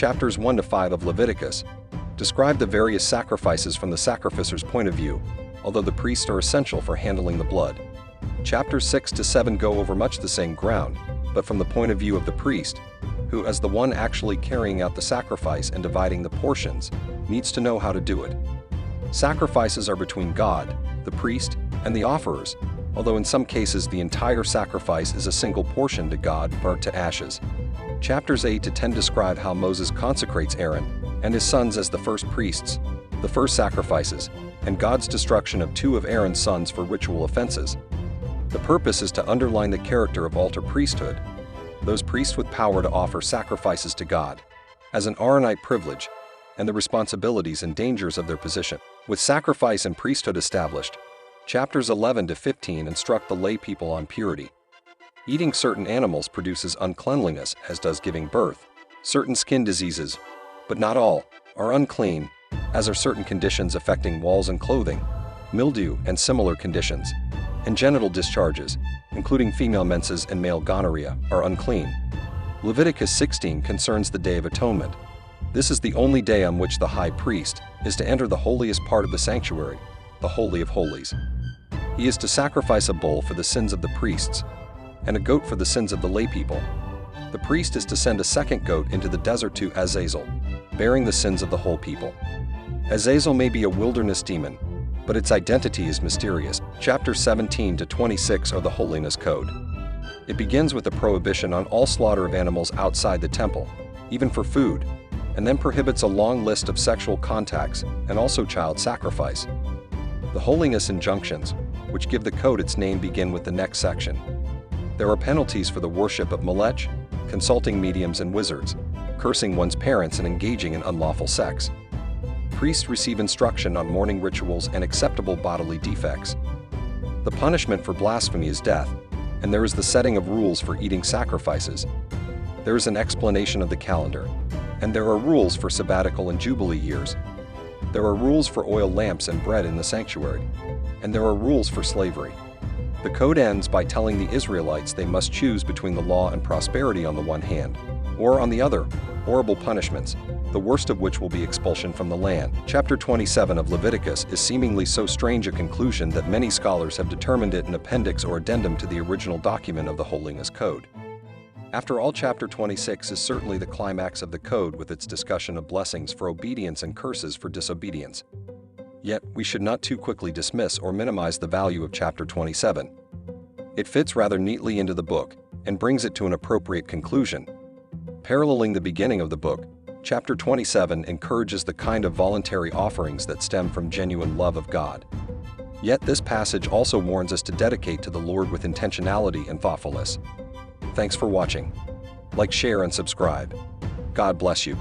Chapters 1 to 5 of Leviticus describe the various sacrifices from the sacrificer's point of view, although the priests are essential for handling the blood. Chapters 6 to 7 go over much the same ground, but from the point of view of the priest, who, as the one actually carrying out the sacrifice and dividing the portions, needs to know how to do it. Sacrifices are between God, the priest, and the offerers, although in some cases the entire sacrifice is a single portion to God burnt to ashes. Chapters 8 to 10 describe how Moses consecrates Aaron and his sons as the first priests, the first sacrifices, and God's destruction of 2 of Aaron's sons for ritual offenses. The purpose is to underline the character of altar priesthood, those priests with power to offer sacrifices to God, as an Aaronite privilege, and the responsibilities and dangers of their position. With sacrifice and priesthood established, chapters 11 to 15 instruct the lay people on purity. Eating certain animals produces uncleanliness, as does giving birth. Certain skin diseases, but not all, are unclean, as are certain conditions affecting walls and clothing, mildew and similar conditions, and genital discharges, including female menses and male gonorrhea, are unclean. Leviticus 16 concerns the Day of Atonement. This is the only day on which the high priest is to enter the holiest part of the sanctuary, the Holy of Holies. He is to sacrifice a bull for the sins of the priests, and a goat for the sins of the lay people. The priest is to send a second goat into the desert to Azazel, bearing the sins of the whole people. Azazel may be a wilderness demon, but its identity is mysterious. Chapters 17 to 26 are the Holiness Code. It begins with a prohibition on all slaughter of animals outside the temple, even for food, and then prohibits a long list of sexual contacts and also child sacrifice. The holiness injunctions, which give the code its name, begin with the next section. There are penalties for the worship of Molech, consulting mediums and wizards, cursing one's parents, and engaging in unlawful sex. Priests receive instruction on mourning rituals and acceptable bodily defects. The punishment for blasphemy is death, and there is the setting of rules for eating sacrifices. There is an explanation of the calendar, and there are rules for sabbatical and jubilee years. There are rules for oil lamps and bread in the sanctuary, and there are rules for slavery. The code ends by telling the Israelites they must choose between the law and prosperity on the one hand, or on the other, horrible punishments, the worst of which will be expulsion from the land. Chapter 27 of Leviticus is seemingly so strange a conclusion that many scholars have determined it an appendix or addendum to the original document of the Holiness Code. After all, chapter 26 is certainly the climax of the code, with its discussion of blessings for obedience and curses for disobedience. Yet, we should not too quickly dismiss or minimize the value of chapter 27. It fits rather neatly into the book and brings it to an appropriate conclusion. Paralleling the beginning of the book, chapter 27 encourages the kind of voluntary offerings that stem from genuine love of God. Yet this passage also warns us to dedicate to the Lord with intentionality and thoughtfulness. Thanks for watching. Like, share, and subscribe. God bless you.